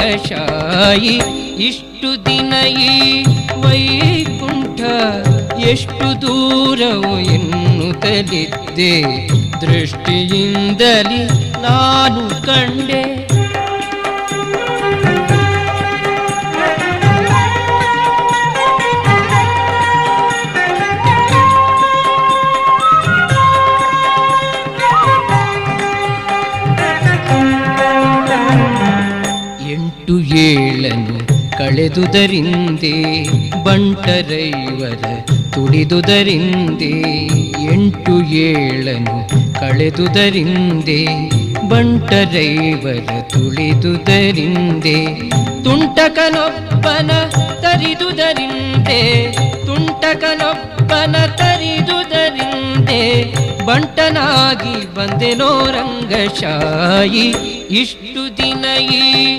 ರಂಗಶಾಯಿ. ಇಷ್ಟು ದಿನ ಈ ವೈಕುಂಠ ಎಷ್ಟು ದೂರವು ಎನ್ನುತ್ತಲಿದ್ದೆ, ದೃಷ್ಟಿಯಿಂದಲೇ ನಾನು ಕಂಡೆ. ಎಂಟು ಏಳನು ಕಳೆದುದರಿಂದೆ ಬಂಟರೈವರ ತುಳಿದುದರಿಂದೆ. ಎಂಟು ಏಳನು ಕಳೆದುದರಿಂದೆ ಬಂಟರೈವರ ತುಳಿದುದರಿಂದೆ. ತುಂಟಕನೊಬ್ಬನ ತರಿದುದರಿಂದೆ, ತುಂಟಕನೊಬ್ಬನ ತರಿದುದರಿಂದೆ. ಬಂಟನಾಗಿ ಬಂದೆನೋ ರಂಗಶಾಯಿ. ಇಷ್ಟು ದಿನ ಈ